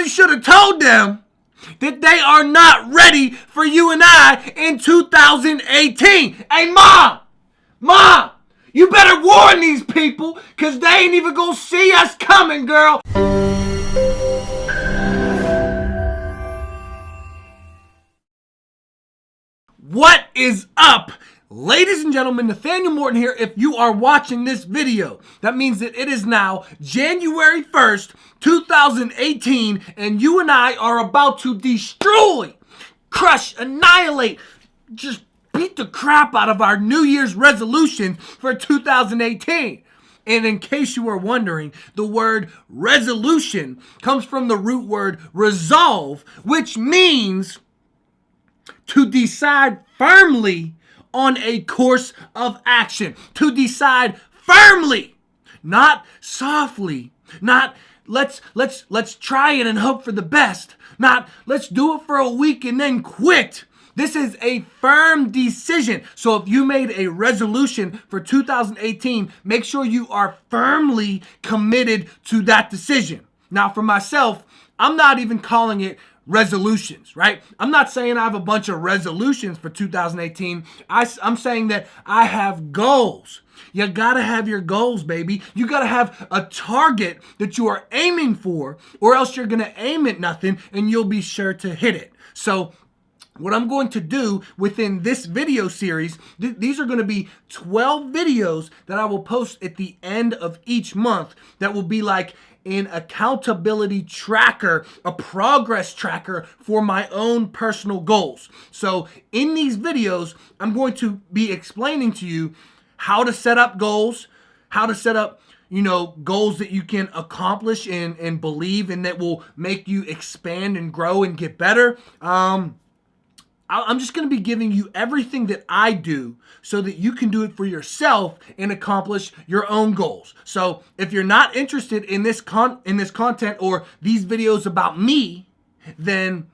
Somebody should have told them that they are not ready for you and I in 2018. Hey, Mom, you better warn these people, because they ain't even gonna see us coming, girl. What is up? Ladies and gentlemen, Nathanael Morton here. If you are watching this video, that means that it is now January 1st, 2018, and you and I are about to destroy, crush, annihilate, just beat the crap out of our New Year's resolution for 2018. And in case you were wondering, the word resolution comes from the root word resolve, which means to decide firmly on a course of action. To decide firmly, not softly, not let's try it and hope for the best, not let's do it for a week and then quit. This is a firm decision. So if you made a resolution for 2018, make sure you are firmly committed to that decision. Now, for myself, I'm not even calling it resolutions, right? I'm not saying I have a bunch of resolutions for 2018. I'm saying that I have goals. You gotta have your goals, baby. You gotta have a target that you are aiming for, or else you're gonna aim at nothing and you'll be sure to hit it. So what I'm going to do within this video series, these are going to be 12 videos that I will post at the end of each month that will be like an accountability tracker, a progress tracker for my own personal goals. So in these videos, I'm going to be explaining to you how to set up goals, how to set up goals that you can accomplish and believe and that will make you expand and grow and get better. I'm just going to be giving you everything that I do so that you can do it for yourself and accomplish your own goals. So if you're not interested in this content or these videos about me, then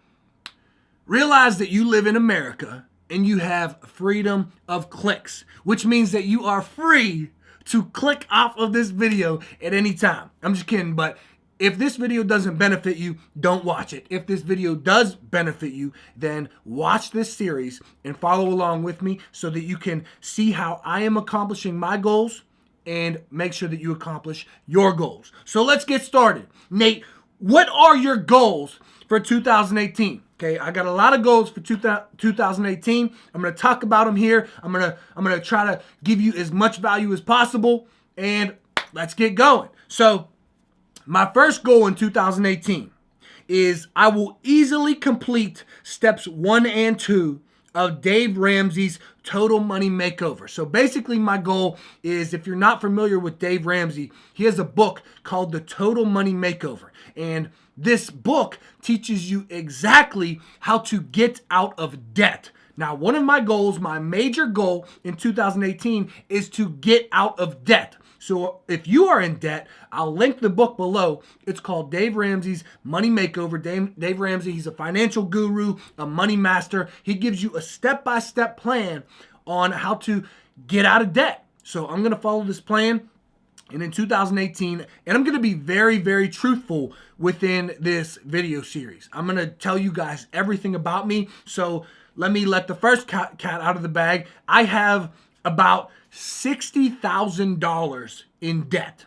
realize that you live in America and you have freedom of clicks, which means that you are free to click off of this video at any time. I'm just kidding, but if this video doesn't benefit you, don't watch it. If this video does benefit you, then watch this series and follow along with me so that you can see how I am accomplishing my goals and make sure that you accomplish your goals. So let's get started. Nate, what are your goals for 2018? Okay, I got a lot of goals for 2018. I'm going to talk about them here. I'm going to try to give you as much value as possible, and let's get going. So my first goal in 2018 is I will easily complete steps 1 and 2 of Dave Ramsey's Total Money Makeover. So basically my goal is, if you're not familiar with Dave Ramsey, he has a book called The Total Money Makeover. And this book teaches you exactly how to get out of debt. Now, one of my goals, my major goal in 2018 is to get out of debt. So if you are in debt, I'll link the book below. It's called Dave Ramsey's Money Makeover. Dave Ramsey, he's a financial guru, a money master. He gives you a step-by-step plan on how to get out of debt. So I'm going to follow this plan. And in 2018, and I'm going to be very, very truthful within this video series. I'm going to tell you guys everything about me. So let me let the first cat out of the bag. I have about $60,000 in debt.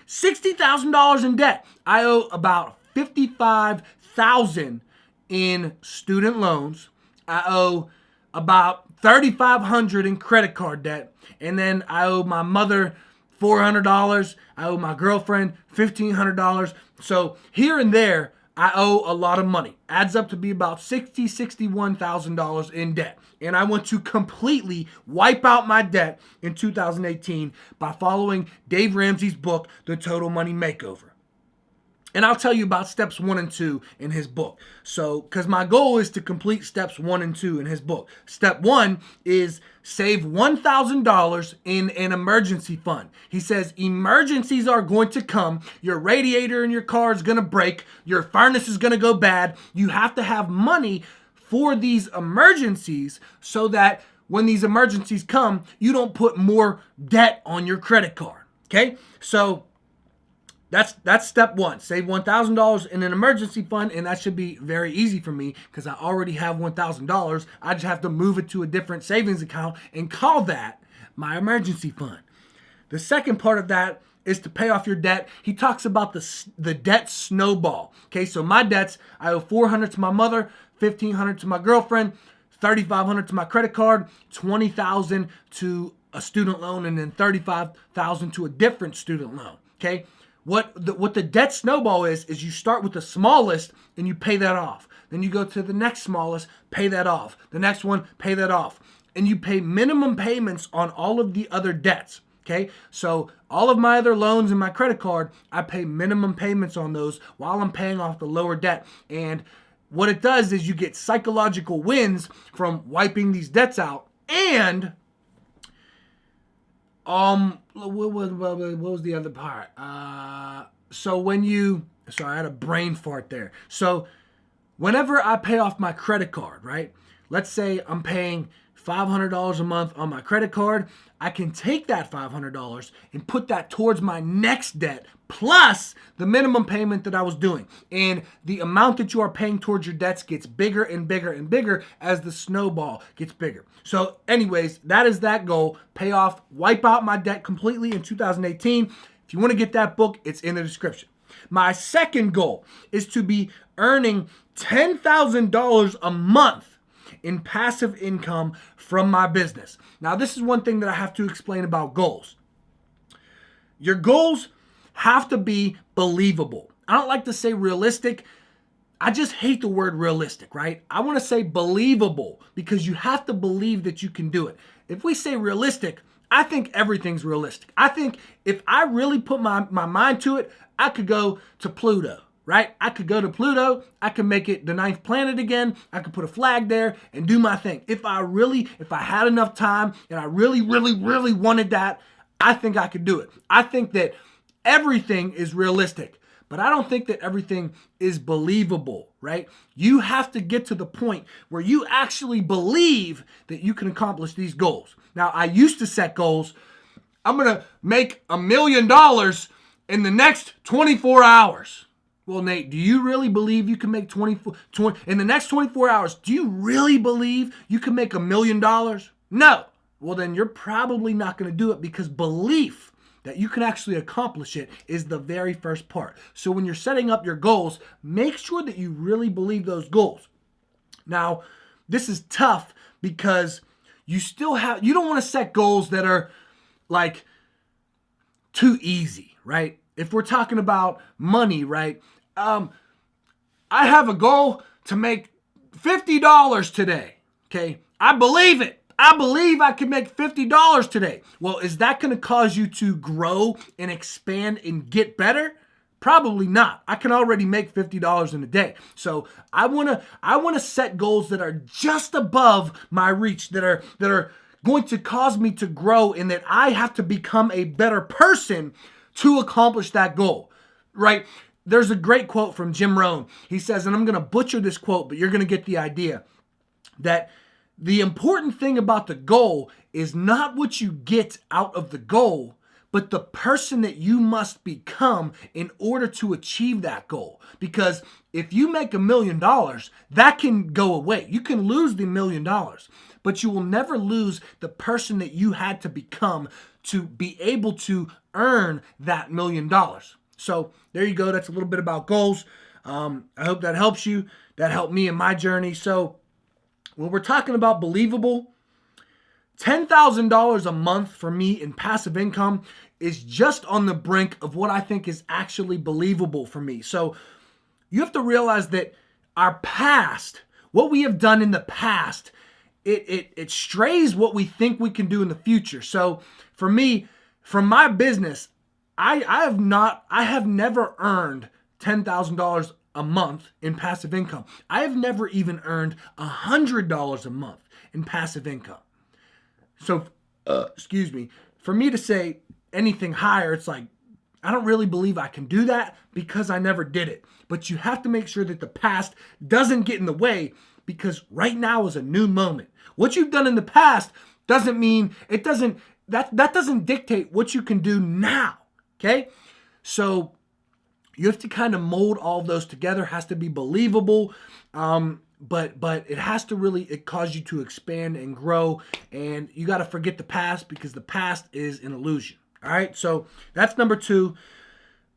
$60,000 in debt. I owe about $55,000 in student loans. I owe about $3,500 in credit card debt. And then I owe my mother $400. I owe my girlfriend $1,500. So here and there, I owe a lot of money. Adds up to be about $61,000 in debt. And I want to completely wipe out my debt in 2018 by following Dave Ramsey's book, The Total Money Makeover. And I'll tell you about steps 1 and 2 in his book. So, because my goal is to complete steps 1 and 2 in his book. Step 1 is save $1,000 in an emergency fund. He says emergencies are going to come. Your radiator in your car is going to break. Your furnace is going to go bad. You have to have money for these emergencies so that when these emergencies come, you don't put more debt on your credit card. Okay? So That's step one. Save $1,000 in an emergency fund, and that should be very easy for me because I already have $1,000. I just have to move it to a different savings account and call that my emergency fund. The second part of that is to pay off your debt. He talks about the debt snowball. Okay, so my debts, I owe $400 to my mother, $1,500 to my girlfriend, $3,500 to my credit card, $20,000 to a student loan, and then $35,000 to a different student loan. Okay. What the debt snowball is you start with the smallest and you pay that off. Then you go to the next smallest, pay that off. The next one, pay that off. And you pay minimum payments on all of the other debts. Okay, so all of my other loans and my credit card, I pay minimum payments on those while I'm paying off the lower debt. And what it does is you get psychological wins from wiping these debts out. And what was the other part? Sorry, I had a brain fart there. So whenever I pay off my credit card, right? Let's say I'm paying $500 a month on my credit card. I can take that $500 and put that towards my next debt plus the minimum payment that I was doing. And the amount that you are paying towards your debts gets bigger and bigger and bigger as the snowball gets bigger. So anyways, that is that goal. Pay off, wipe out my debt completely in 2018. If you want to get that book, it's in the description. My second goal is to be earning $10,000 a month in passive income from my business. Now, this is one thing that I have to explain about goals. Your goals have to be believable. I don't like to say realistic. I just hate the word realistic, right? I want to say believable because you have to believe that you can do it. If we say realistic, I think everything's realistic. I think if I really put my mind to it, I could go to Pluto. Right? I could go to Pluto. I could make it the 9th planet again. I could put a flag there and do my thing. If I had enough time and I really wanted that, I think I could do it. I think that everything is realistic, but I don't think that everything is believable, right? You have to get to the point where you actually believe that you can accomplish these goals. Now, I used to set goals. I'm going to make $1 million in the next 24 hours. Well, Nate, do you really believe you can make 20 in the next 24 hours? Do you really believe you can make $1 million? No. Well, then you're probably not going to do it because belief that you can actually accomplish it is the very first part. So when you're setting up your goals, make sure that you really believe those goals. Now, this is tough because you don't want to set goals that are like too easy, right? If we're talking about money, right? I have a goal to make $50 today. Okay. I believe it. I believe I can make $50 today. Well, is that going to cause you to grow and expand and get better? Probably not. I can already make $50 in a day. So I want to set goals that are just above my reach, that are going to cause me to grow, and that I have to become a better person to accomplish that goal, right? There's a great quote from Jim Rohn. He says, and I'm going to butcher this quote, but you're going to get the idea, that the important thing about the goal is not what you get out of the goal, but the person that you must become in order to achieve that goal. Because if you make $1 million, that can go away. You can lose the $1 million, but you will never lose the person that you had to become to be able to earn that $1 million. So there you go. That's a little bit about goals. I hope that helps you. That helped me in my journey. So when we're talking about believable, $10,000 a month for me in passive income is just on the brink of what I think is actually believable for me. So you have to realize that our past, what we have done in the past, it strays what we think we can do in the future. So for me, from my business, I have never earned $10,000 a month in passive income. I have never even earned $100 a month in passive income. So, excuse me, for me to say anything higher, it's like, I don't really believe I can do that because I never did it. But you have to make sure that the past doesn't get in the way, because right now is a new moment. What you've done in the past doesn't mean, that doesn't dictate what you can do now. Okay? So You have to kind of mold all of those together. It has to be believable. But it has to really cause you to expand and grow. And you got to forget the past, because the past is an illusion. All right. So that's number 2.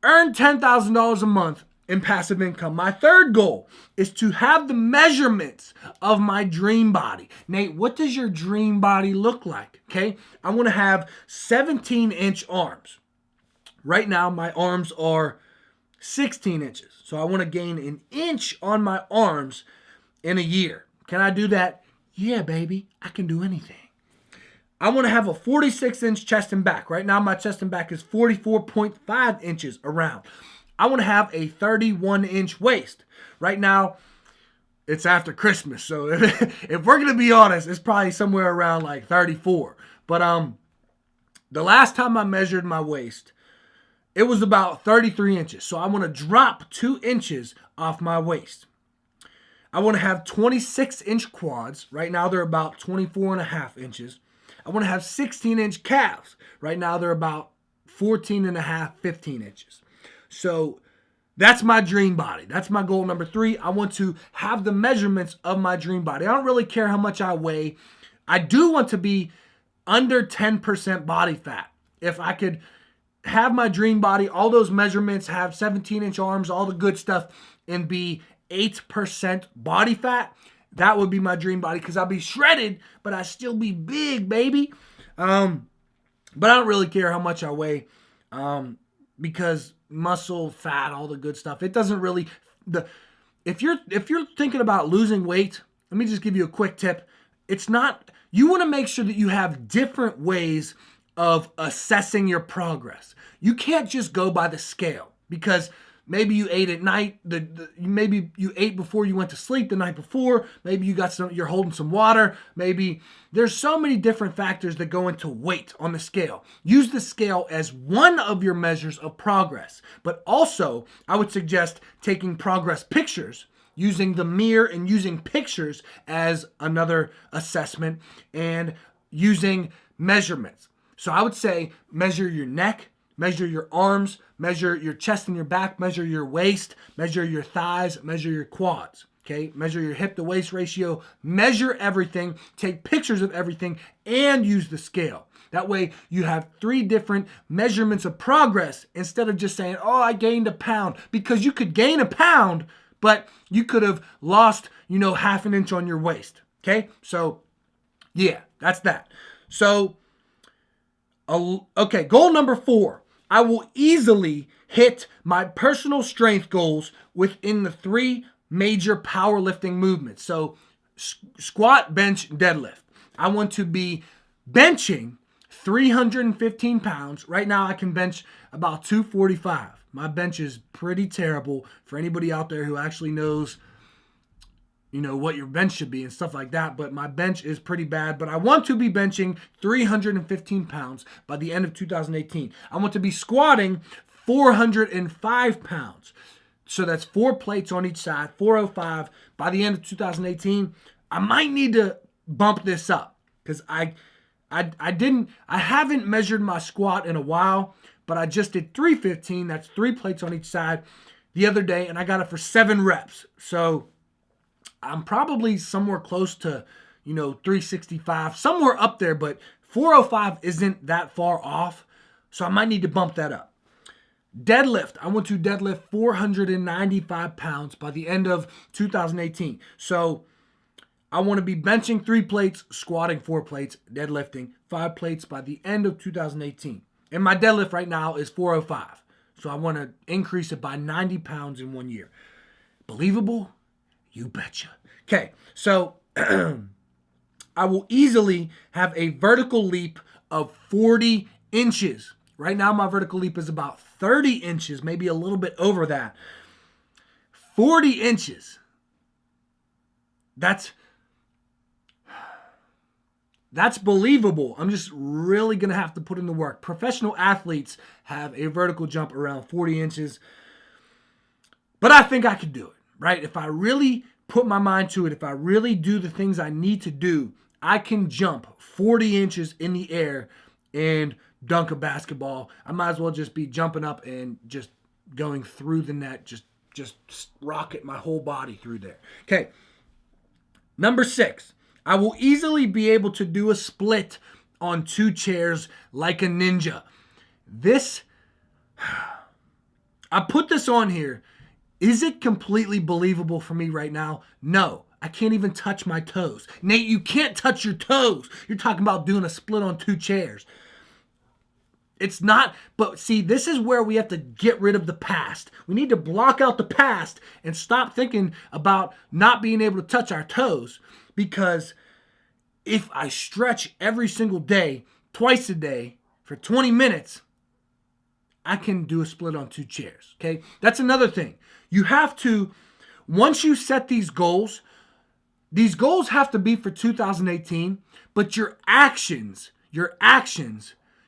Earn $10,000 a month in passive income. My third goal is to have the measurements of my dream body. Nate, what does your dream body look like? Okay. I want to have 17-inch arms. Right now, my arms are 16 inches. So I want to gain an inch on my arms in a year. Can I do that? Yeah, baby. I can do anything. I want to have a 46-inch chest and back. Right now, my chest and back is 44.5 inches around. I want to have a 31-inch waist. Right now, it's after Christmas. So if we're going to be honest, it's probably somewhere around like 34. But the last time I measured my waist, it was about 33 inches. So I want to drop 2 inches off my waist. I want to have 26-inch quads. Right now, they're about 24.5 inches. I want to have 16-inch calves. Right now, they're about 14.5, 15 inches. So that's my dream body. That's my goal number 3. I want to have the measurements of my dream body. I don't really care how much I weigh. I do want to be under 10% body fat. If I could have my dream body, all those measurements, have 17-inch arms, all the good stuff, and be 8% body fat, that would be my dream body, because I'll be shredded, but I still be big, baby. But I don't really care how much I weigh, because muscle, fat, all the good stuff, it doesn't really, if you're thinking about losing weight, let me just give you a quick tip. It's not, you want to make sure that you have different ways of assessing your progress. You can't just go by the scale, because maybe you ate at night. Maybe you ate before you went to sleep the night before. Maybe you're holding some water. Maybe there's so many different factors that go into weight on the scale. Use the scale as one of your measures of progress. But also, I would suggest taking progress pictures, using the mirror and using pictures as another assessment, and using measurements. So I would say measure your neck, measure your arms, measure your chest and your back, measure your waist, measure your thighs, measure your quads, okay? Measure your hip to waist ratio, measure everything, take pictures of everything, and use the scale. That way you have 3 different measurements of progress, instead of just saying, oh, I gained a pound, because you could gain a pound, but you could have lost, half an inch on your waist, okay? So, yeah, that's that. So, okay, goal number 4. I will easily hit my personal strength goals within the 3 major powerlifting movements. So, squat, bench, deadlift. I want to be benching 315 pounds. Right now, I can bench about 245. My bench is pretty terrible. For anybody out there who actually knows, what your bench should be and stuff like that. But my bench is pretty bad. But I want to be benching 315 pounds by the end of 2018. I want to be squatting 405 pounds. So that's 4 plates on each side, 405 by the end of 2018. I might need to bump this up, because I haven't measured my squat in a while, but I just did 315. That's 3 plates on each side the other day, and I got it for 7 reps. So I'm probably somewhere close to, 365, somewhere up there, but 405 isn't that far off. So I might need to bump that up. Deadlift. I want to deadlift 495 pounds by the end of 2018. So I want to be benching 3 plates, squatting 4 plates, deadlifting 5 plates by the end of 2018. And my deadlift right now is 405. So I want to increase it by 90 pounds in 1 year. Believable? You betcha. Okay, so I will easily have a vertical leap of 40 inches. Right now, my vertical leap is about 30 inches, maybe a little bit over that. 40 inches. That's believable. I'm just really going to have to put in the work. Professional athletes have a vertical jump around 40 inches. But I think I could do it, right? If I really put my mind to it, if I really do the things I need to do, I can jump 40 inches in the air and dunk a basketball. I might as well just be jumping up and just going through the net, just rocket my whole body through there. Okay. Number 6, I will easily be able to do a split on 2 chairs like a ninja. This, I put this on here. Is it completely believable for me right now? No. I can't even touch my toes. Nate, you can't touch your toes. You're talking about doing a split on 2 chairs. It's not, but see, this is where we have to get rid of the past. We need to block out the past and stop thinking about not being able to touch our toes, because if I stretch every single day, twice a day, for 20 minutes, I can do a split on 2 chairs, okay? That's another thing. You have to, once you set these goals have to be for 2018, but your actions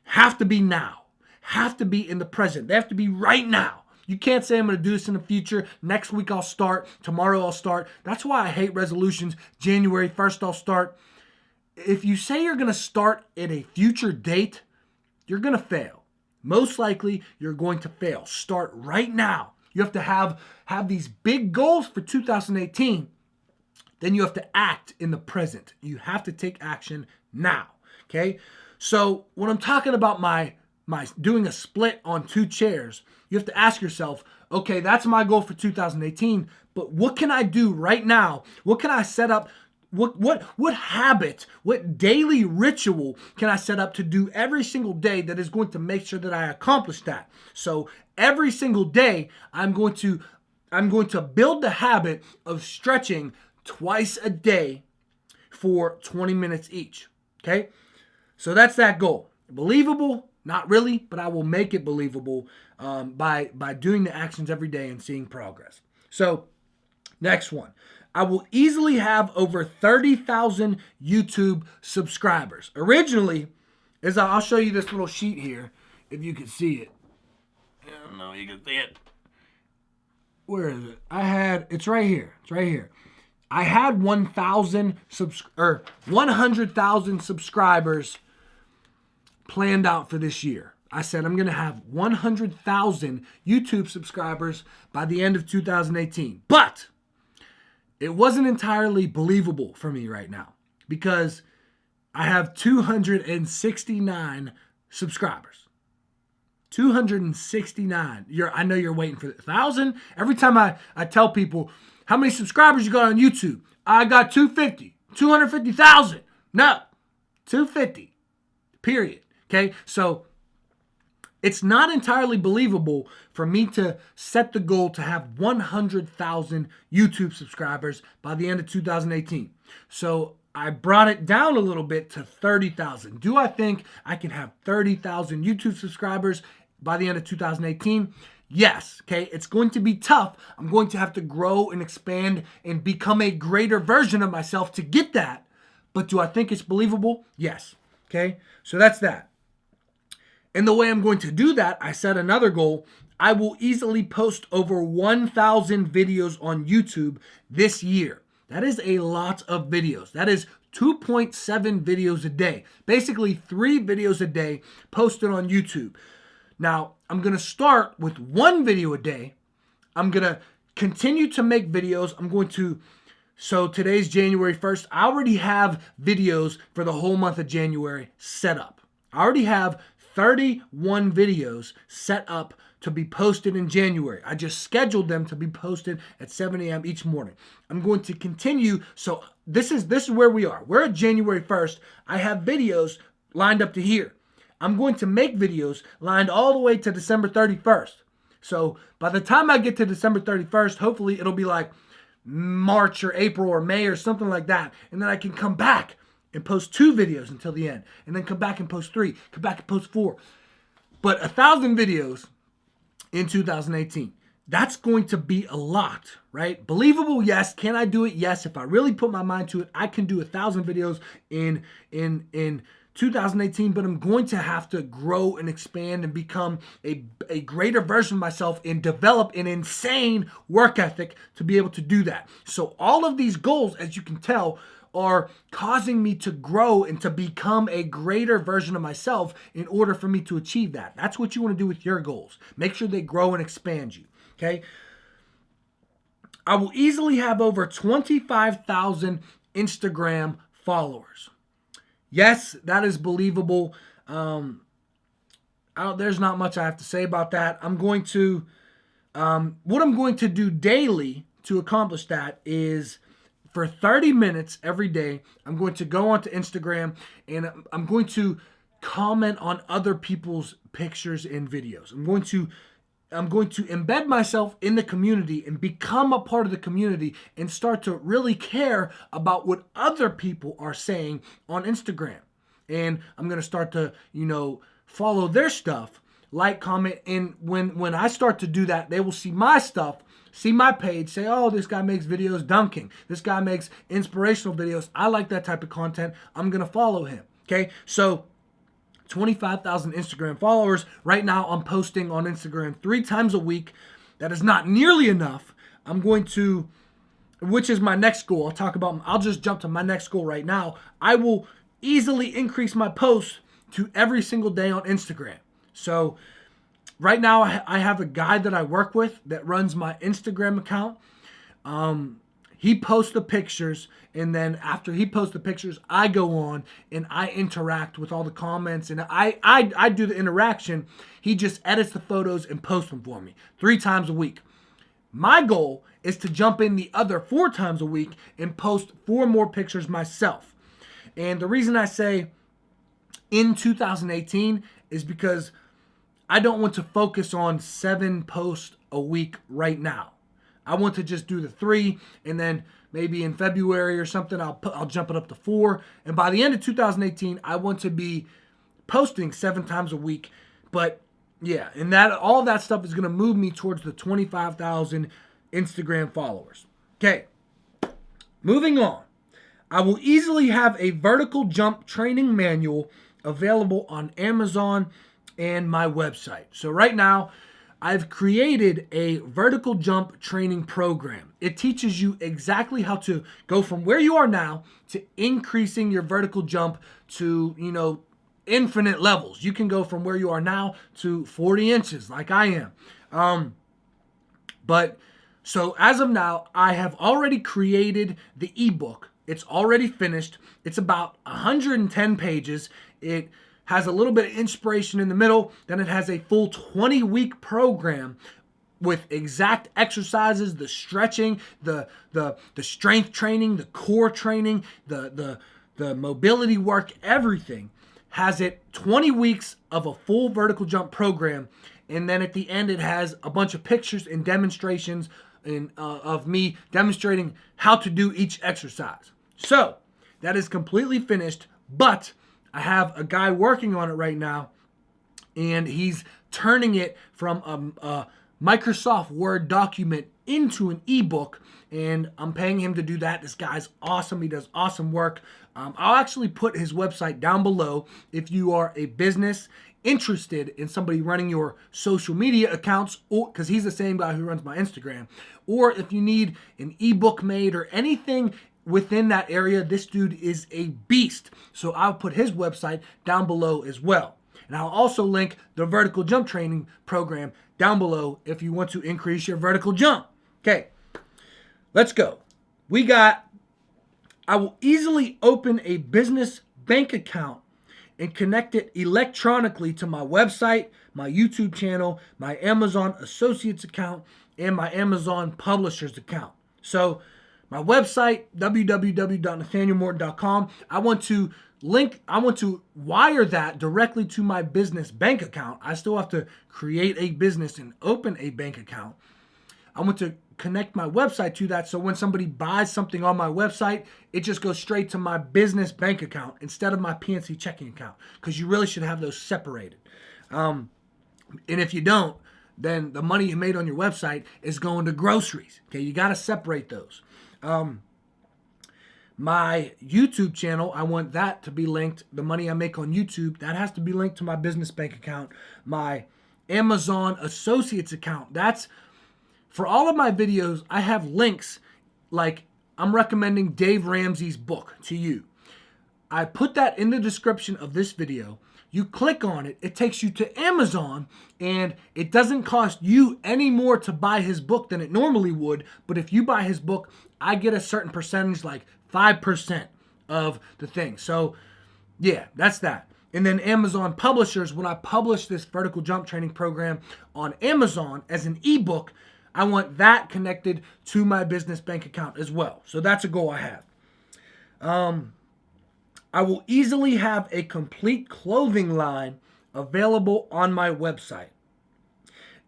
have to be now, have to be in the present. They have to be right now. You can't say I'm going to do this in the future. Next week I'll start. Tomorrow I'll start. That's why I hate resolutions. January 1st I'll start. If you say you're going to start at a future date, you're going to fail. Most likely you're going to fail. Start right now. You have to have these big goals for 2018. Then you have to act in the present. You have to take action now. Okay? So when I'm talking about my doing a split on 2 chairs, you have to ask yourself, okay, that's my goal for 2018, but what can I do right now? What can I set up? What habit, what daily ritual can I set up to do every single day that is going to make sure that I accomplish that? So every single day, I'm going to build the habit of stretching twice a day for 20 minutes each. Okay? So that's that goal. Believable? Not really, but I will make it believable by doing the actions every day and seeing progress. So next one. I will easily have over 30,000 YouTube subscribers. Originally, I'll show you this little sheet here, if you can see it. I don't know if you can see it. Where is it? It's right here. It's right here. I had 100,000 subscribers planned out for this year. I said I'm going to have 100,000 YouTube subscribers by the end of 2018. But it wasn't entirely believable for me right now because I have 269 subscribers. 269. I know you're waiting for 1,000. Every time I tell people, how many subscribers you got on YouTube? I got 250. 250,000. No. 250. Period. Okay? So it's not entirely believable for me to set the goal to have 100,000 YouTube subscribers by the end of 2018. So I brought it down a little bit to 30,000. Do I think I can have 30,000 YouTube subscribers by the end of 2018? Yes. Okay. It's going to be tough. I'm going to have to grow and expand and become a greater version of myself to get that. But do I think it's believable? Yes. Okay. So that's that. And the way I'm going to do that, I set another goal. I will easily post over 1,000 videos on YouTube this year. That is a lot of videos. That is 2.7 videos a day. Basically 3 videos a day posted on YouTube. Now, I'm going to start with 1 video a day. I'm going to continue to make videos. So today's January 1st. I already have videos for the whole month of January set up. I already have 31 videos set up to be posted in January. I just scheduled them to be posted at 7 a.m. each morning. I'm going to continue. So this is where we are. We're at January 1st. I have videos lined up to here. I'm going to make videos lined all the way to December 31st. So by the time I get to December 31st, hopefully it'll be like March or April or May or something like that. And then I can come back and post 2 videos until the end. And then come back and post 3. Come back and post 4. But 1,000 videos in 2018. That's going to be a lot, right? Believable, yes. Can I do it? Yes. If I really put my mind to it, I can do 1,000 videos in 2018, but I'm going to have to grow and expand and become a greater version of myself and develop an insane work ethic to be able to do that. So all of these goals, as you can tell, are causing me to grow and to become a greater version of myself in order for me to achieve that. That's what you want to do with your goals. Make sure they grow and expand you, okay? I will easily have over 25,000 Instagram followers. Yes, that is believable. There's not much I have to say about that. What I'm going to do daily to accomplish that is for 30 minutes every day, I'm going to go onto Instagram and I'm going to comment on other people's pictures and videos. I'm going to embed myself in the community and become a part of the community and start to really care about what other people are saying on Instagram. And I'm going to start to, follow their stuff, like, comment, and when I start to do that, they will see my stuff, see my page, say, oh, this guy makes videos dunking. This guy makes inspirational videos. I like that type of content. I'm going to follow him. Okay, so 25,000 Instagram followers. Right now, I'm posting on Instagram 3 times a week. That is not nearly enough. Which is my next goal. I'll just jump to my next goal right now. I will easily increase my posts to every single day on Instagram. So right now, I have a guy that I work with that runs my Instagram account. He posts the pictures, and then after he posts the pictures, I go on and I interact with all the comments, and I do the interaction. He just edits the photos and posts them for me 3 times a week. My goal is to jump in the other 4 times a week and post 4 more pictures myself. And the reason I say in 2018 is because I don't want to focus on 7 posts a week right now. I want to just do the 3, and then maybe in February or something, I'll jump it up to 4. And by the end of 2018, I want to be posting 7 times a week. But yeah, and all that stuff is going to move me towards the 25,000 Instagram followers. Okay, moving on. I will easily have a vertical jump training manual available on Amazon and my website. So right now, I've created a vertical jump training program. It teaches you exactly how to go from where you are now to increasing your vertical jump to, infinite levels. You can go from where you are now to 40 inches like I am. So as of now, I have already created the ebook. It's already finished. It's about 110 pages. It has a little bit of inspiration in the middle. Then it has a full 20-week program with exact exercises, the stretching, the strength training, the core training, the mobility work, everything. Has it 20 weeks of a full vertical jump program. And then at the end, it has a bunch of pictures and demonstrations of me demonstrating how to do each exercise. So that is completely finished, but I have a guy working on it right now, and he's turning it from a Microsoft Word document into an ebook, and I'm paying him to do that. This guy's awesome. He does awesome work. I'll actually put his website down below if you are a business interested in somebody running your social media accounts, or because he's the same guy who runs my Instagram, or if you need an ebook made or anything within that area. This dude is a beast. So I'll put his website down below as well. And I'll also link the vertical jump training program down below if you want to increase your vertical jump. Okay, let's go. I will easily open a business bank account and connect it electronically to my website, my YouTube channel, my Amazon Associates account, and my Amazon Publishers account. So my website, www.nathanaelmorton.com, I want to wire that directly to my business bank account. I still have to create a business and open a bank account. I want to connect my website to that, so when somebody buys something on my website, it just goes straight to my business bank account instead of my PNC checking account, because you really should have those separated. And if you don't, then the money you made on your website is going to groceries. Okay, you got to separate those. My YouTube channel, I want that to be linked. The money I make on YouTube, that has to be linked to my business bank account. My Amazon Associates account, that's for all of my videos. I have links like I'm recommending Dave Ramsey's book to you. I put that in the description of this video. You click on it, it takes you to Amazon, and it doesn't cost you any more to buy his book than it normally would. But if you buy his book, I get a certain percentage, like 5% of the thing. So yeah, that's that. And then Amazon publishers, when I publish this vertical jump training program on Amazon as an ebook, I want that connected to my business bank account as well. So that's a goal I have. I will easily have a complete clothing line available on my website.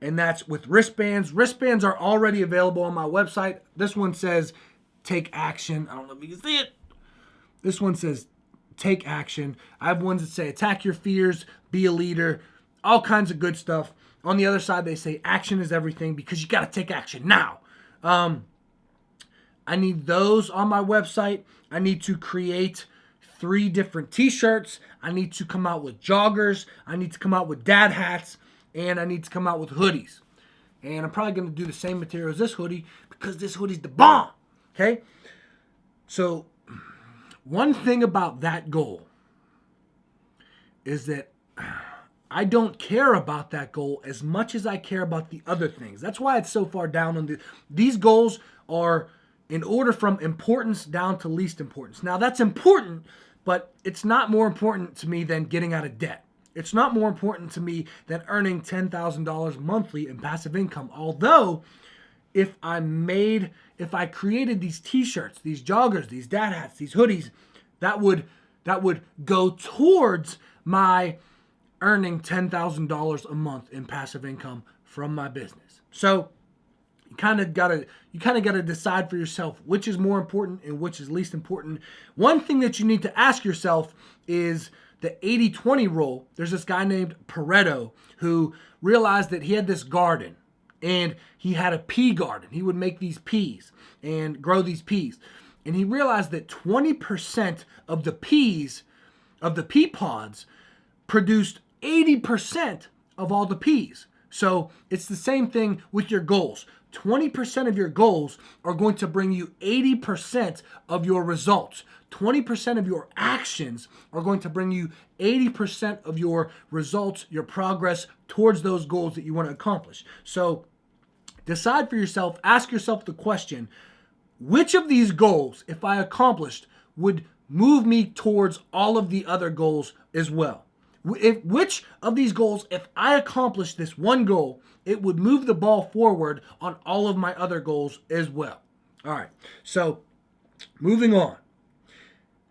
And that's with wristbands. Wristbands are already available on my website. This one says, take action. I don't know if you can see it. This one says, take action. I have ones that say, attack your fears, be a leader, all kinds of good stuff. On the other side, they say, action is everything, because you got to take action now. I need those on my website. I need to create 3 different t-shirts. I need to come out with joggers. I need to come out with dad hats. And I need to come out with hoodies. And I'm probably going to do the same material as this hoodie, because this hoodie's the bomb. Okay? So one thing about that goal is that I don't care about that goal as much as I care about the other things. That's why it's so far down on these goals are in order from importance down to least importance. Now that's important, but it's not more important to me than getting out of debt. It's not more important to me than earning $10,000 monthly in passive income. Although, if I created these t-shirts, these joggers, these dad hats, these hoodies, that would go towards my earning $10,000 a month in passive income from my business. So you kind of gotta decide for yourself which is more important and which is least important. One thing that you need to ask yourself is the 80-20 rule. There's this guy named Pareto who realized that he had this garden, and he had a pea garden. He would make these peas and grow these peas. And he realized that 20% of the peas, of the pea pods, produced 80% of all the peas. So it's the same thing with your goals. 20% of your goals are going to bring you 80% of your results. 20% of your actions are going to bring you 80% of your results, your progress towards those goals that you want to accomplish. So decide for yourself, ask yourself the question, which of these goals, if I accomplished, would move me towards all of the other goals as well? Which of these goals, if I accomplished this one goal, it would move the ball forward on all of my other goals as well. All right, so moving on.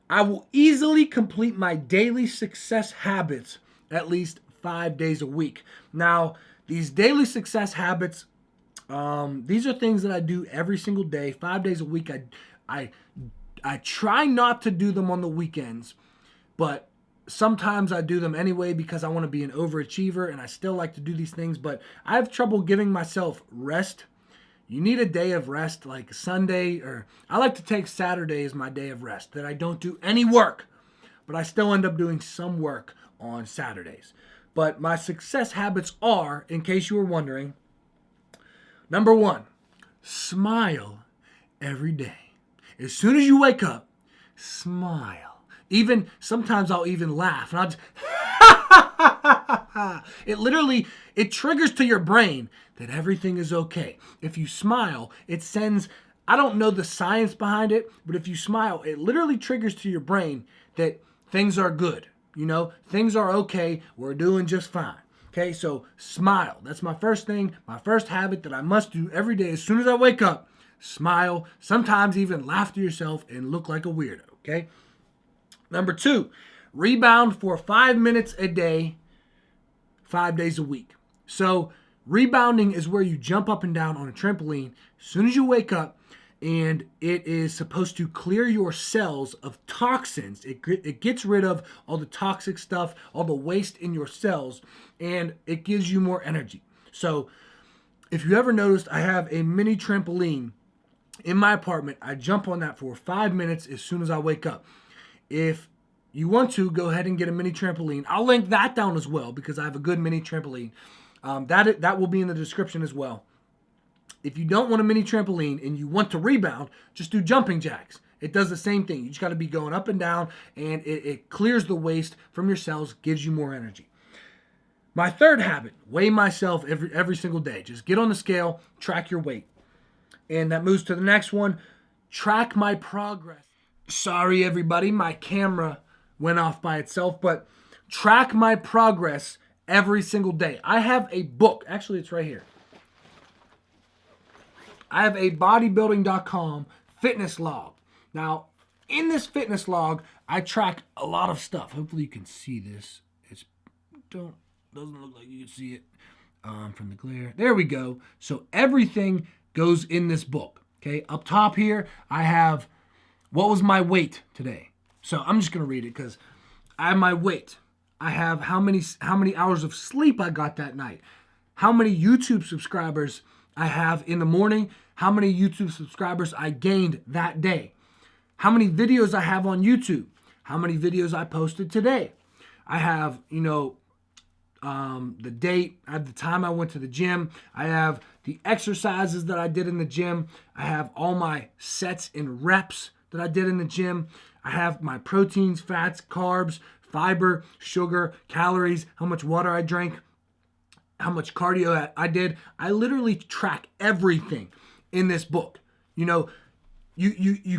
I will easily complete my daily success habits at least 5 days a week. Now, these daily success habits, these are things that I do every single day, 5 days a week. I try not to do them on the weekends, but sometimes I do them anyway because I want to be an overachiever and I still like to do these things, but I have trouble giving myself rest. You need a day of rest, like Sunday, or I like to take Saturday as my day of rest, that I don't do any work, but I still end up doing some work on Saturdays. But my success habits are, in case you were wondering, number 1, smile every day. As soon as you wake up, smile. Even sometimes I'll even laugh, and I'll just it triggers to your brain that everything is okay. If you smile, it sends, I don't know the science behind it, but if you smile, it literally triggers to your brain that things are good. You know, things are okay. We're doing just fine. Okay, so smile. That's my first thing, my first habit that I must do every day as soon as I wake up. Smile. Sometimes even laugh to yourself and look like a weirdo. Okay. Number 2, rebound for 5 minutes a day, 5 days a week. So rebounding is where you jump up and down on a trampoline as soon as you wake up, and it is supposed to clear your cells of toxins. It gets rid of all the toxic stuff, all the waste in your cells, and it gives you more energy. So if you ever noticed, I have a mini trampoline in my apartment. I jump on that for 5 minutes as soon as I wake up. If you want to, go ahead and get a mini trampoline. I'll link that down as well because I have a good mini trampoline. That will be in the description as well. If you don't want a mini trampoline and you want to rebound, just do jumping jacks. It does the same thing. You just got to be going up and down, and it clears the waste from your cells, gives you more energy. My third habit, weigh myself every single day. Just get on the scale, track your weight. And that moves to the next one, track my progress. Sorry, everybody, my camera went off by itself, but track my progress every single day. I have a book. Actually, it's right here. I have a bodybuilding.com fitness log. Now, in this fitness log, I track a lot of stuff. Hopefully you can see this. Doesn't look like you can see it from the glare. There we go. So everything goes in this book. Okay, up top here, I have what was my weight today. So I'm just gonna read it because I have my weight. I have how many hours of sleep I got that night, how many YouTube subscribers I have in the morning, how many YouTube subscribers I gained that day, how many videos I have on YouTube, how many videos I posted today. I have, the date, I have the time I went to the gym, I have the exercises that I did in the gym, I have all my sets and reps that I did in the gym, I have my proteins, fats, carbs, fiber, sugar, calories, how much water I drank, how much cardio I did. I literally track everything in this book. You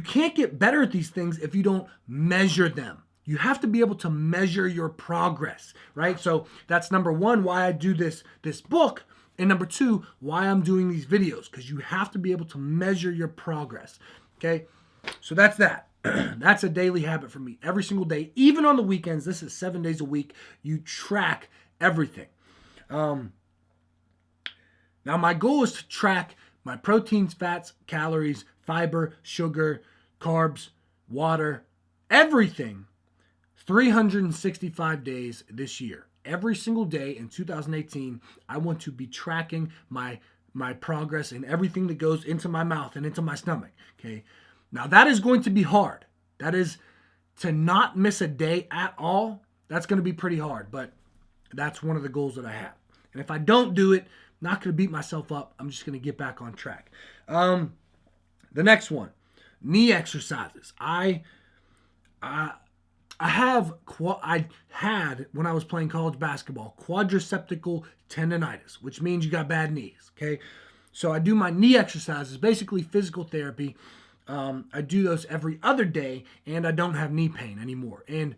can't get better at these things if you don't measure them. You have to be able to measure your progress, right? So that's number one, why I do this book. And number two, why I'm doing these videos, because you have to be able to measure your progress, okay? So that's that. That's a daily habit for me. Every single day, even on the weekends, this is 7 days a week, you track everything. Now, my goal is to track my proteins, fats, calories, fiber, sugar, carbs, water, everything 365 days this year. Every single day in 2018, I want to be tracking my progress and everything that goes into my mouth and into my stomach, okay? Now, that is going to be hard. That is to not miss a day at all. That's going to be pretty hard, but that's one of the goals that I have. And if I don't do it, I'm not going to beat myself up. I'm just going to get back on track. The next one, knee exercises. I had, when I was playing college basketball, quadriceptical tendonitis, which means you got bad knees, okay? So I do my knee exercises, basically physical therapy. I do those every other day, and I don't have knee pain anymore. And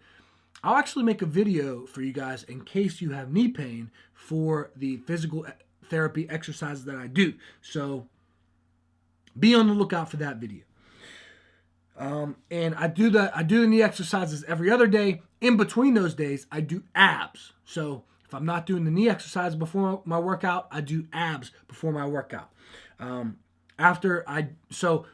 I'll actually make a video for you guys in case you have knee pain for the physical therapy exercises that I do. So be on the lookout for that video. And I do the knee exercises every other day. In between those days, I do abs. So if I'm not doing the knee exercise before my workout, I do abs before my workout. So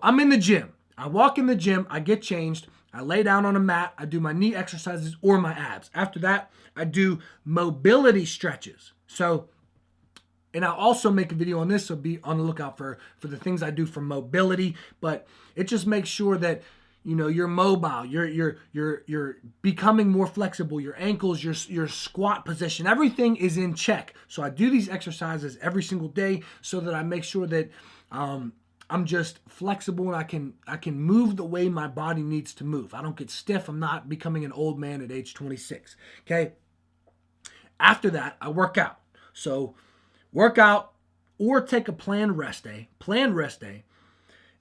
I'm in the gym. I walk in the gym, I get changed, I lay down on a mat, I do my knee exercises or my abs. After that, I do mobility stretches. So, and I'll also make a video on this, so be on the lookout for the things I do for mobility. But it just makes sure that, you're mobile, you're becoming more flexible, your ankles, your squat position, everything is in check. So I do these exercises every single day so that I make sure that I'm just flexible and I can move the way my body needs to move. I don't get stiff. I'm not becoming an old man at age 26. Okay. After that, I work out. So work out or take a planned rest day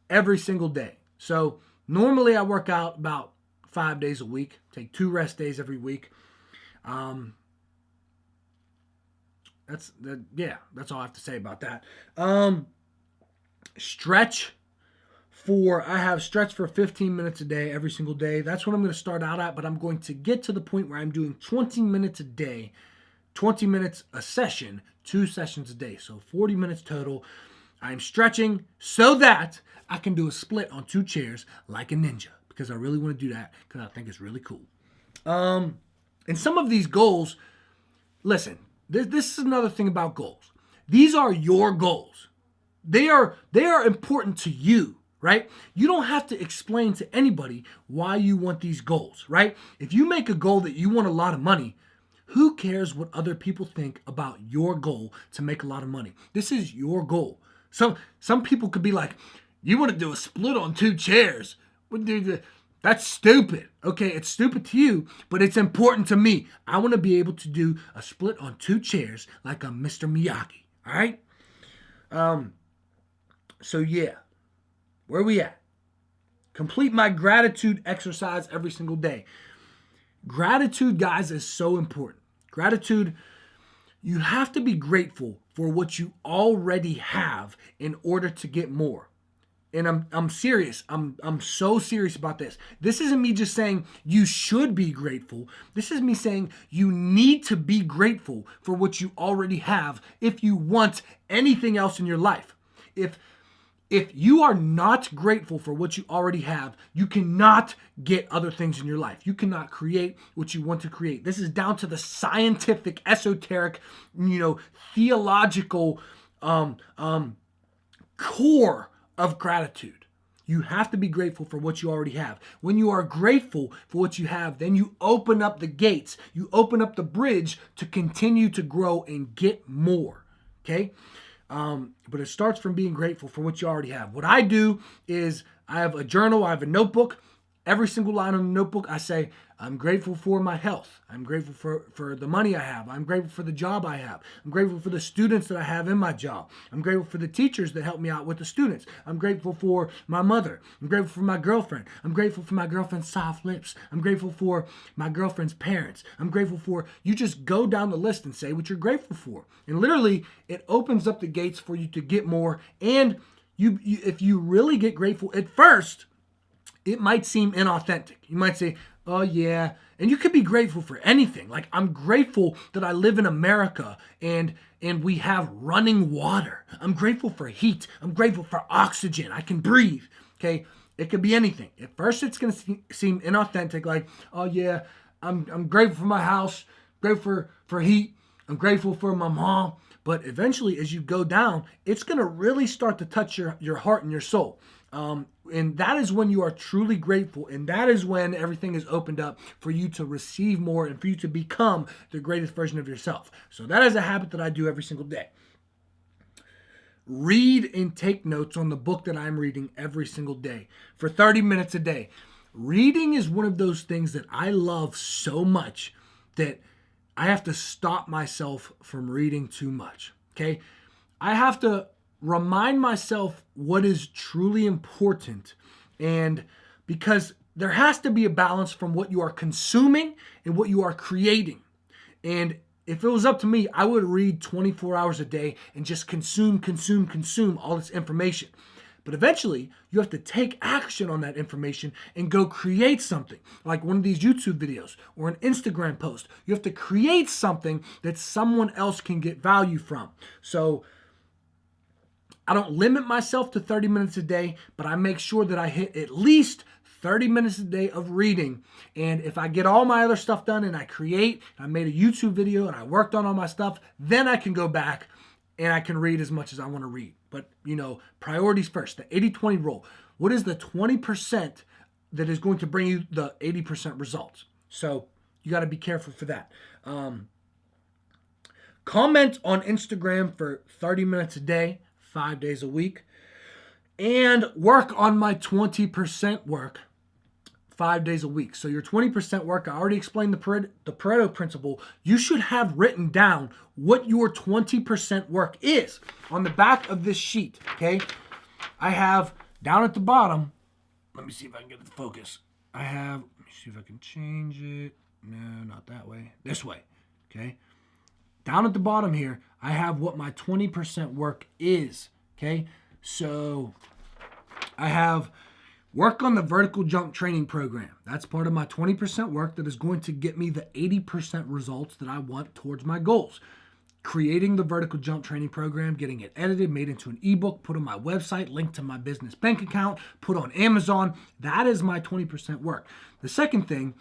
every single day. So normally I work out about 5 days a week, take 2 rest days every week. That's all I have to say about that. I have stretch for 15 minutes a day every single day. That's what I'm going to start out at, but I'm going to get to the point where I'm doing 20 minutes a day, 20 minutes a session, 2 sessions a day. So 40 minutes total. I'm stretching so that I can do a split on 2 chairs like a ninja, because I really want to do that because I think it's really cool. And some of these goals, listen, this is another thing about goals. These are your goals. They are important to you, right? You don't have to explain to anybody why you want these goals, right? If you make a goal that you want a lot of money, Who cares what other people think about your goal to make a lot of money? This is your goal. Some people could be like, you want to do a split on 2 chairs. That's stupid. Okay, it's stupid to you, but it's important to me. I want to be able to do a split on 2 chairs like a Mr. Miyagi. All right? So yeah, where we at? Complete my gratitude exercise every single day. Gratitude, guys, is so important. Gratitude, you have to be grateful for what you already have in order to get more. And I'm serious. I'm so serious about this. This isn't me just saying you should be grateful. This is me saying you need to be grateful for what you already have if you want anything else in your life. If you are not grateful for what you already have, you cannot get other things in your life. You cannot create what you want to create. This is down to the scientific, esoteric, theological core of gratitude. You have to be grateful for what you already have. When you are grateful for what you have, then you open up the gates. You open up the bridge to continue to grow and get more. Okay? But it starts from being grateful for what you already have. What I do is I have a journal, I have a notebook. Every single line on the notebook, I say, I'm grateful for my health. I'm grateful for the money I have. I'm grateful for the job I have. I'm grateful for the students that I have in my job. I'm grateful for the teachers that help me out with the students. I'm grateful for my mother. I'm grateful for my girlfriend. I'm grateful for my girlfriend's soft lips. I'm grateful for my girlfriend's parents. I'm grateful for, you just go down the list and say what you're grateful for. And literally, it opens up the gates for you to get more. And you if you really get grateful at first, it might seem inauthentic. You might say, oh yeah. And you could be grateful for anything. Like, I'm grateful that I live in America and we have running water. I'm grateful for heat. I'm grateful for oxygen. I can breathe. Okay. It could be anything. At first it's going to seem inauthentic. Like, oh yeah, I'm grateful for my house, grateful for heat. I'm grateful for my mom. But eventually, as you go down, it's going to really start to touch your heart and your soul. And that is when you are truly grateful. And that is when everything is opened up for you to receive more and for you to become the greatest version of yourself. So that is a habit that I do every single day. Read and take notes on the book that I'm reading every single day for 30 minutes a day. Reading is one of those things that I love so much that I have to stop myself from reading too much. Okay? I have to remind myself what is truly important, and because there has to be a balance from what you are consuming and what you are creating. And if it was up to me, I would read 24 hours a day and just consume all this information. But eventually, you have to take action on that information and go create something, like one of these YouTube videos or an Instagram post. You have to create something that someone else can get value from. So I don't limit myself to 30 minutes a day, but I make sure that I hit at least 30 minutes a day of reading. And if I get all my other stuff done and I create, and I made a YouTube video and I worked on all my stuff, then I can go back and I can read as much as I want to read. But, priorities first, the 80-20 rule. What is the 20% that is going to bring you the 80% results? So you got to be careful for that. Comment on Instagram for 30 minutes a day, 5 days a week, and work on my 20% work 5 days a week. So your 20% work, I already explained the Pareto principle. You should have written down what your 20% work is on the back of this sheet, okay? I have down at the bottom, let me see if I can get it to focus. Let me see if I can change it. No, not that way. This way, okay? Down at the bottom here, I have what my 20% work is, okay? So I have work on the vertical jump training program. That's part of my 20% work that is going to get me the 80% results that I want towards my goals. Creating the vertical jump training program, getting it edited, made into an ebook, put on my website, linked to my business bank account, put on Amazon. That is my 20% work. The second thing,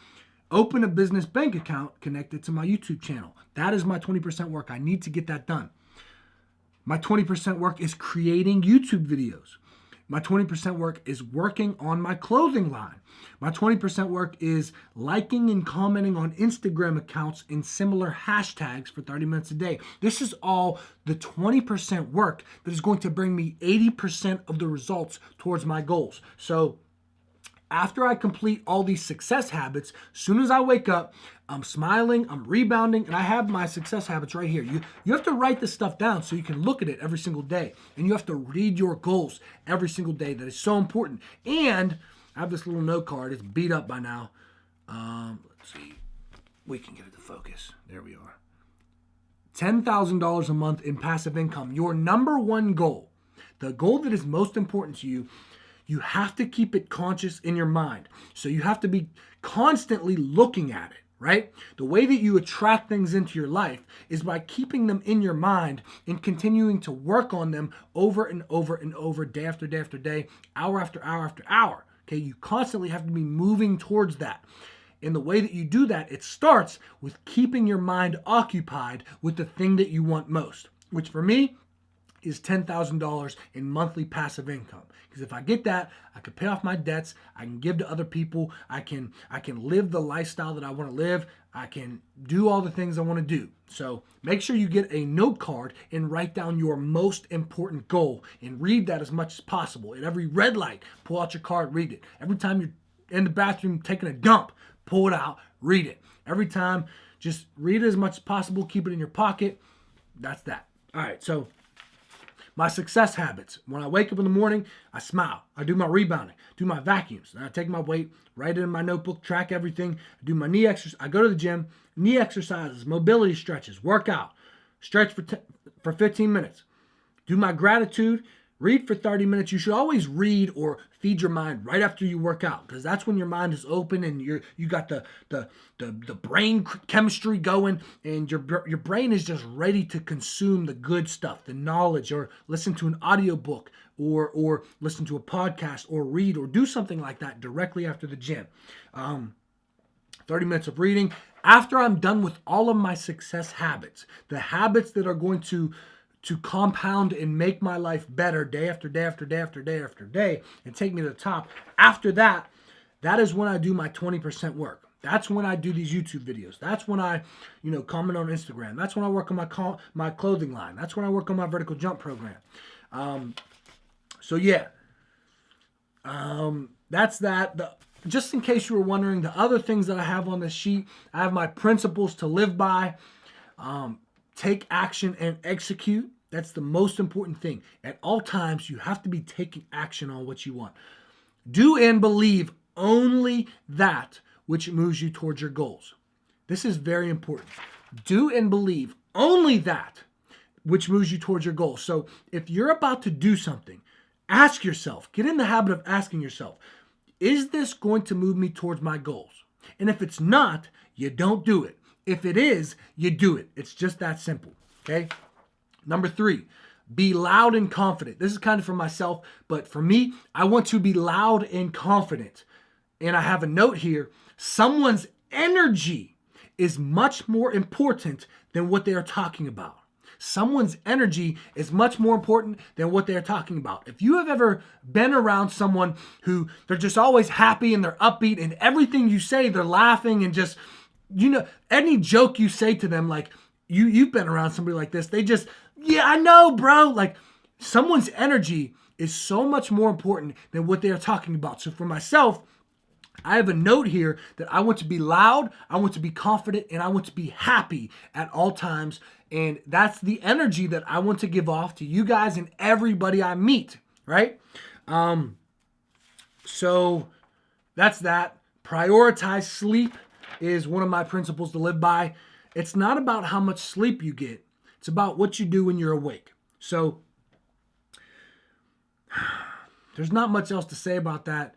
open a business bank account connected to my YouTube channel. That is my 20% work. I need to get that done. My 20% work is creating YouTube videos. My 20% work is working on my clothing line. My 20% work is liking and commenting on Instagram accounts in similar hashtags for 30 minutes a day. This is all the 20% work that is going to bring me 80% of the results towards my goals. So after I complete all these success habits, as soon as I wake up, I'm smiling, I'm rebounding, and I have my success habits right here. You have to write this stuff down so you can look at it every single day. And you have to read your goals every single day. That is so important. And I have this little note card. It's beat up by now. Let's see. We can get it to focus. There we are. $10,000 a month in passive income. Your number one goal, the goal that is most important to you, you have to keep it conscious in your mind. So you have to be constantly looking at it, right? The way that you attract things into your life is by keeping them in your mind and continuing to work on them over and over and over, day after day after day, hour after hour after hour. Okay, you constantly have to be moving towards that. And the way that you do that, it starts with keeping your mind occupied with the thing that you want most, which for me is $10,000 in monthly passive income. Because if I get that, I can pay off my debts, I can give to other people, I can live the lifestyle that I want to live, I can do all the things I want to do. So make sure you get a note card and write down your most important goal and read that as much as possible. At every red light, pull out your card, read it. Every time you're in the bathroom taking a dump, pull it out, read it. Every time, just read it as much as possible, keep it in your pocket. That's that. All right, so my success habits. When I wake up in the morning, I smile. I do my rebounding, do my vacuums. Then I take my weight, write it in my notebook, track everything. I do my knee exercise. I go to the gym, knee exercises, mobility stretches, work out, stretch for 15 minutes. Do my gratitude, read for 30 minutes. You should always read or feed your mind right after you work out, because that's when your mind is open and you got the brain chemistry going, and your brain is just ready to consume the good stuff, the knowledge, or listen to an audiobook or listen to a podcast or read or do something like that directly after the gym. 30 minutes of reading. After I'm done with all of my success habits, the habits that are going to compound and make my life better day after day after day after day after day and take me to the top. After that, that is when I do my 20% work. That's when I do these YouTube videos. That's when I, comment on Instagram. That's when I work on my clothing line. That's when I work on my vertical jump program. That's that. Just in case you were wondering, the other things that I have on this sheet, I have my principles to live by. Take action and execute. That's the most important thing. At all times, you have to be taking action on what you want. Do and believe only that which moves you towards your goals. This is very important. Do and believe only that which moves you towards your goals. So if you're about to do something, ask yourself, get in the habit of asking yourself, is this going to move me towards my goals? And if it's not, you don't do it. If it is, you do it. It's just that simple, okay? Number 3, be loud and confident. This is kind of for myself, but for me, I want to be loud and confident. And I have a note here. Someone's energy is much more important than what they are talking about. Someone's energy is much more important than what they're talking about. If you have ever been around someone who they're just always happy and they're upbeat and everything you say, they're laughing and just, any joke you say to them, like you've been around somebody like this, they just, yeah, I know, bro. Like someone's energy is so much more important than what they're talking about. So for myself, I have a note here that I want to be loud, I want to be confident, and I want to be happy at all times. And that's the energy that I want to give off to you guys and everybody I meet, right? So that's that. Prioritize sleep is one of my principles to live by. It's not about how much sleep you get. It's about what you do when you're awake. So there's not much else to say about that.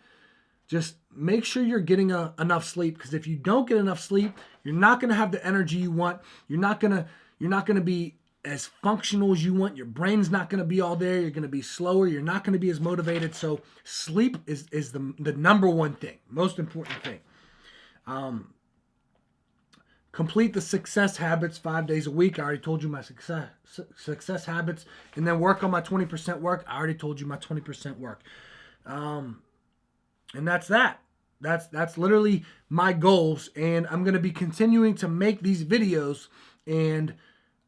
Just make sure you're getting enough sleep, because if you don't get enough sleep, you're not going to have the energy you want. You're not going to be as functional as you want. Your brain's not going to be all there. You're going to be slower. You're not going to be as motivated. So sleep is the number one thing, most important thing. complete the success habits 5 days a week. I already told you my success habits. And then work on my 20% work. I already told you my 20% work. And that's that. That's literally my goals. And I'm going to be continuing to make these videos. And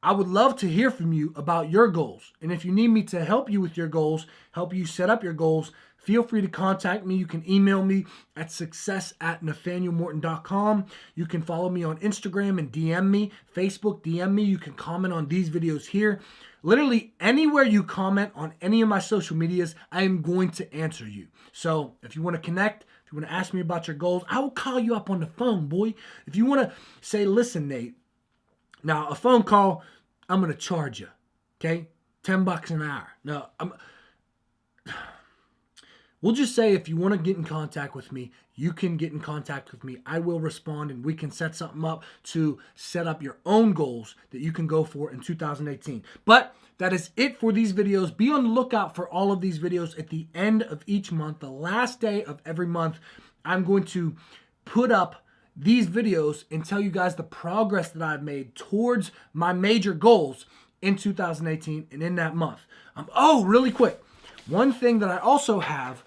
I would love to hear from you about your goals. And if you need me to help you with your goals, help you set up your goals, feel free to contact me. You can email me at success@nathanaelmorton.com. You can follow me on Instagram and DM me, Facebook, DM me. You can comment on these videos here. Literally anywhere you comment on any of my social medias, I am going to answer you. So if you want to connect, if you want to ask me about your goals, I will call you up on the phone, boy. If you want to say, listen, Nate, now a phone call, I'm going to charge you, okay? $10 an hour. No, we'll just say if you want to get in contact with me, you can get in contact with me. I will respond, and we can set something up to set up your own goals that you can go for in 2018. But that is it for these videos. Be on the lookout for all of these videos at the end of each month. The last day of every month, I'm going to put up these videos and tell you guys the progress that I've made towards my major goals in 2018 and in that month. Oh, really quick. One thing that I also have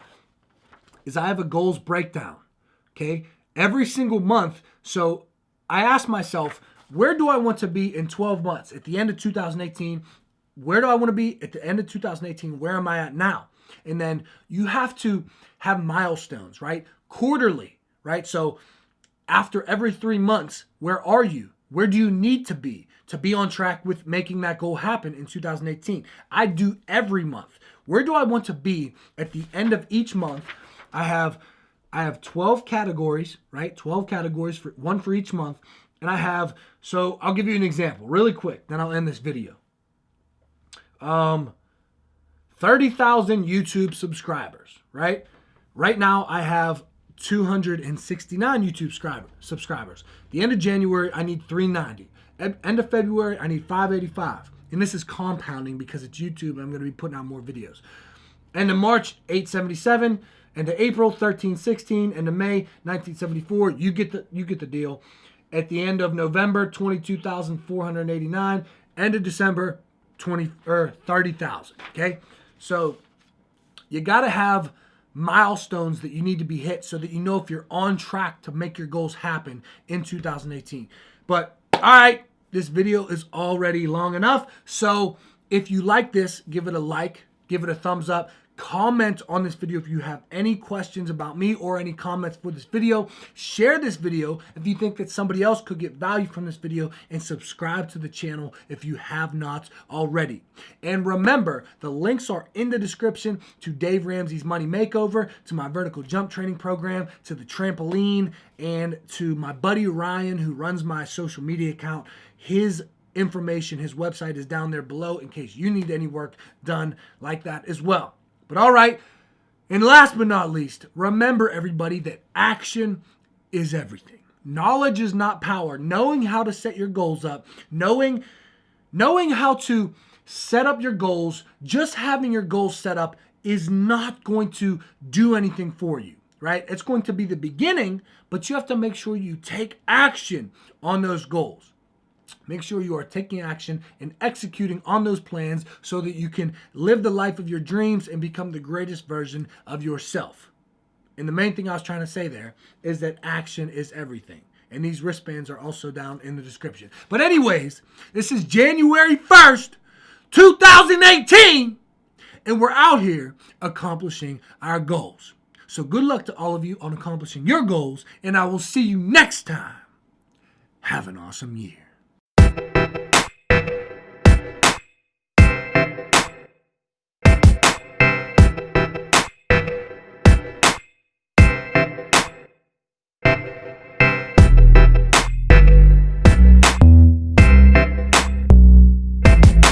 is I have a goals breakdown, okay? Every single month. So I ask myself, where do I want to be in 12 months? At the end of 2018, where do I want to be at the end of 2018? Where am I at now? And then you have to have milestones, right? Quarterly, right? So after every 3 months, where are you? Where do you need to be on track with making that goal happen in 2018? I do every month. Where do I want to be at the end of each month? I have 12 categories, right? 12 categories, for one for each month. And so I'll give you an example really quick, then I'll end this video. 30,000 YouTube subscribers, right? Right now I have 269 YouTube subscribers. The end of January, I need 390. End of February, I need 585. And this is compounding because it's YouTube and I'm going to be putting out more videos. End of March, 877. End of April, 1316. End of May, 1974. You get the deal. At the end of November, 22,489. End of December, 30,000. Okay? So you got to have milestones that you need to be hit so that you know if you're on track to make your goals happen in 2018. But all right, this video is already long enough. So if you like this, give it a like, give it a thumbs up. Comment on this video if you have any questions about me or any comments for this video. Share this video if you think that somebody else could get value from this video, and subscribe to the channel if you have not already. And remember, the links are in the description to Dave Ramsey's Money Makeover, to my vertical jump training program, to the trampoline, and to my buddy Ryan, who runs my social media account. His information, his website is down there below in case you need any work done like that as well. But all right, and last but not least, remember everybody that action is everything. Knowledge is not power. Knowing how to set your goals up, knowing how to set up your goals, just having your goals set up is not going to do anything for you, right? It's going to be the beginning, but you have to make sure you take action on those goals. Make sure you are taking action and executing on those plans so that you can live the life of your dreams and become the greatest version of yourself. And the main thing I was trying to say there is that action is everything. And these wristbands are also down in the description. But anyways, this is January 1st, 2018, and we're out here accomplishing our goals. So good luck to all of you on accomplishing your goals, and I will see you next time. Have an awesome year.